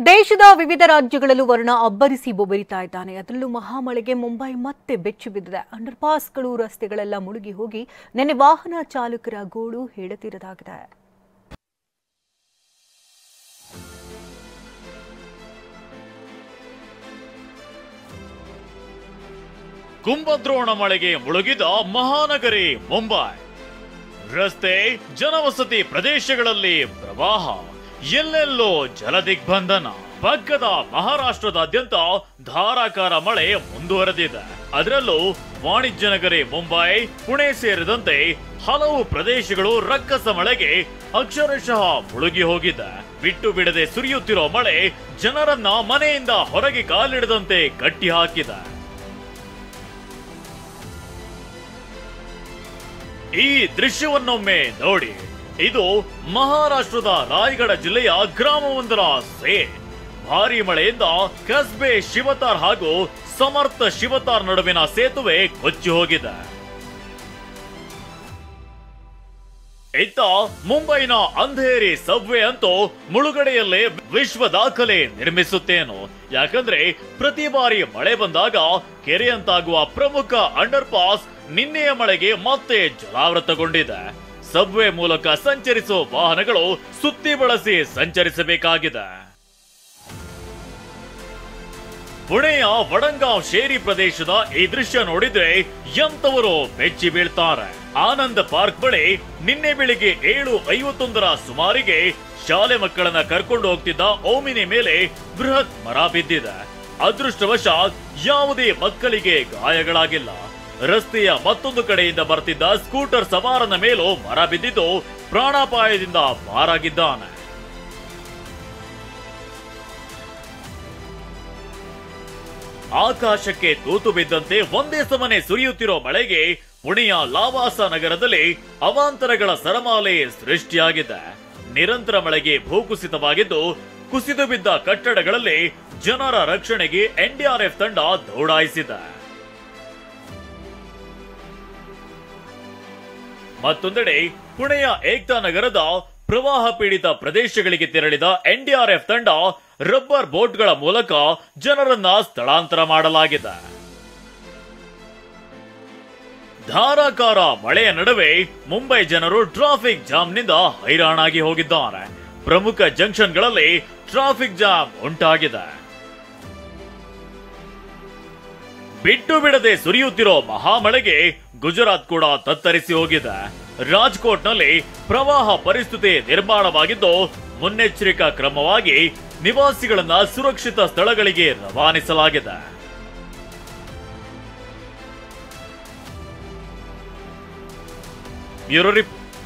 ದೇಶದ ವಿವಿಧ ರಾಜ್ಯಗಳಲ್ಲೂ ವರುಣ ಅಬ್ಬರಿಸಿ ಬೊಬ್ಬರಿತಾ ಇದ್ದಾನೆ. ಅದರಲ್ಲೂ ಮಹಾಮಳೆಗೆ ಮುಂಬೈ ಮತ್ತೆ ಬೆಚ್ಚಿ ಬಿದ್ದಿದೆ. ಅಂಡರ್ಪಾಸ್ಗಳು, ರಸ್ತೆಗಳೆಲ್ಲ ಮುಳುಗಿ ಹೋಗಿ ನೆನ್ನೆ ವಾಹನ ಚಾಲಕರ ಗೋಳು ಹೇಳತೀರದಾಗಿದೆ. ಕುಂಭದ್ರೋಣ ಮಳೆಗೆ ಮುಳುಗಿದ ಮಹಾನಗರಿ ಮುಂಬೈ. ರಸ್ತೆ, ಜನವಸತಿ ಪ್ರದೇಶಗಳಲ್ಲಿ ಪ್ರವಾಹ, ಎಲ್ಲೆಲ್ಲೋ ಜಲದಿಗ್ಬಂಧನ. ಪಕ್ಕದ ಮಹಾರಾಷ್ಟ್ರದಾದ್ಯಂತ ಧಾರಾಕಾರ ಮಳೆ ಮುಂದುವರೆದಿದೆ. ಅದರಲ್ಲೂ ವಾಣಿಜ್ಯ ನಗರಿ ಮುಂಬೈ, ಪುಣೆ ಸೇರಿದಂತೆ ಹಲವು ಪ್ರದೇಶಗಳು ರಕ್ಕಸ ಮಳೆಗೆ ಅಕ್ಷರಶಃ ಮುಳುಗಿ ಹೋಗಿದೆ. ಬಿಟ್ಟು ಬಿಡದೆ ಸುರಿಯುತ್ತಿರೋ ಮಳೆ ಜನರನ್ನ ಮನೆಯಿಂದ ಹೊರಗೆ ಕಾಲಿಡದಂತೆ ಕಟ್ಟಿ ಹಾಕಿದೆ. ಈ ದೃಶ್ಯವನ್ನೊಮ್ಮೆ ನೋಡಿ. ಇದು ಮಹಾರಾಷ್ಟ್ರದ ರಾಯಗಢ ಜಿಲ್ಲೆಯ ಗ್ರಾಮವೊಂದರ ಸೇನ್. ಭಾರಿ ಮಳೆಯಿಂದ ಕಸ್ಬೆ ಶಿವತಾರ್ ಹಾಗೂ ಸಮರ್ಥ ಶಿವತಾರ್ ನಡುವಿನ ಸೇತುವೆ ಕೊಚ್ಚಿ ಹೋಗಿದೆ. ಇತ್ತ ಮುಂಬೈನ ಅಂಧೇರಿ ಸಬ್ವೆ ಅಂತೂ ಮುಳುಗಡೆಯಲ್ಲೇ ವಿಶ್ವ ದಾಖಲೆ ನಿರ್ಮಿಸುತ್ತೇನು. ಯಾಕಂದ್ರೆ ಪ್ರತಿ ಬಾರಿ ಮಳೆ ಬಂದಾಗ ಕೆರೆಯಂತಾಗುವ ಪ್ರಮುಖ ಅಂಡರ್ ಪಾಸ್ ನಿನ್ನೆಯ ಮಳೆಗೆ ಮತ್ತೆ ಜಲಾವೃತಗೊಂಡಿದೆ. ಸಬ್ವೆ ಮೂಲಕ ಸಂಚರಿಸುವ ವಾಹನಗಳು ಸುತ್ತಿ ಬಳಸಿ ಸಂಚರಿಸಬೇಕಾಗಿದೆ. ಪುಣೆಯ ವಡಂಗಾಂವ್ ಶೇರಿ ಪ್ರದೇಶದ ಈ ದೃಶ್ಯ ನೋಡಿದ್ರೆ ಎಂತವರು ಬೆಚ್ಚಿ ಬೀಳ್ತಾರೆ. ಆನಂದ್ ಪಾರ್ಕ್ ಬಳಿ ನಿನ್ನೆ ಬೆಳಿಗ್ಗೆ 7:51 ಸುಮಾರಿಗೆ ಶಾಲೆ ಮಕ್ಕಳನ್ನ ಕರ್ಕೊಂಡು ಹೋಗ್ತಿದ್ದ ಓಮಿನಿ ಮೇಲೆ ಬೃಹತ್ ಮರ ಬಿದ್ದಿದೆ. ಅದೃಷ್ಟವಶಾತ್ ಯಾವುದೇ ಮಕ್ಕಳಿಗೆ ಗಾಯಗಳಾಗಿಲ್ಲ. ರಸ್ತೆಯ ಮತ್ತೊಂದು ಕಡೆಯಿಂದ ಬರ್ತಿದ್ದ ಸ್ಕೂಟರ್ ಸವಾರನ ಮೇಲೂ ಮರ ಬಿದ್ದಿದ್ದು ಪ್ರಾಣಾಪಾಯದಿಂದ ಪಾರಾಗಿದ್ದಾನೆ. ಆಕಾಶಕ್ಕೆ ತೂತು ಬಿದ್ದಂತೆ ಒಂದೇ ಸಮನೆ ಸುರಿಯುತ್ತಿರೋ ಮಳೆಗೆ ಪುಣೆಯ ಲಾವಾಸ ನಗರದಲ್ಲಿ ಅವಾಂತರಗಳ ಸರಮಾಲೆ ಸೃಷ್ಟಿಯಾಗಿದೆ. ನಿರಂತರ ಮಳೆಗೆ ಭೂಕುಸಿತವಾಗಿದ್ದು ಕುಸಿದು ಬಿದ್ದ ಕಟ್ಟಡಗಳಲ್ಲಿ ಜನರ ರಕ್ಷಣೆಗೆ ಎನ್ಡಿಆರ್ಎಫ್ ತಂಡ ದೌಡಾಯಿಸಿದೆ. ಮತ್ತೊಂದೆಡೆ ಪುಣೆಯ ಏಕ್ತಾ ನಗರದ ಪ್ರವಾಹ ಪೀಡಿತ ಪ್ರದೇಶಗಳಿಗೆ ತೆರಳಿದ ಎನ್ಡಿಆರ್ಎಫ್ ತಂಡ ರಬ್ಬರ್ ಬೋಟ್ಗಳ ಮೂಲಕ ಜನರನ್ನ ಸ್ಥಳಾಂತರ ಮಾಡಲಾಗಿದೆ. ಧಾರಾಕಾರ ಮಳೆಯ ನಡುವೆ ಮುಂಬೈ ಜನರು ಟ್ರಾಫಿಕ್ ಜಾಮ್ನಿಂದ ಹೈರಾಣಾಗಿ ಹೋಗಿದ್ದಾರೆ. ಪ್ರಮುಖ ಜಂಕ್ಷನ್ಗಳಲ್ಲಿ ಟ್ರಾಫಿಕ್ ಜಾಮ್ ಉಂಟಾಗಿದೆ. ಬಿಟ್ಟು ಬಿಡದೆ ಸುರಿಯುತ್ತಿರೋ ಮಹಾಮಳೆಗೆ ಗುಜರಾತ್ ಕೂಡ ತತ್ತರಿಸಿ ಹೋಗಿದೆ. ರಾಜ್ಕೋಟ್ನಲ್ಲಿ ಪ್ರವಾಹ ಪರಿಸ್ಥಿತಿ ನಿರ್ಮಾಣವಾಗಿದ್ದು ಮುನ್ನೆಚ್ಚರಿಕಾ ಕ್ರಮವಾಗಿ ನಿವಾಸಿಗಳನ್ನ ಸುರಕ್ಷಿತ ಸ್ಥಳಗಳಿಗೆ ರವಾನಿಸಲಾಗಿದೆ. Bureau report.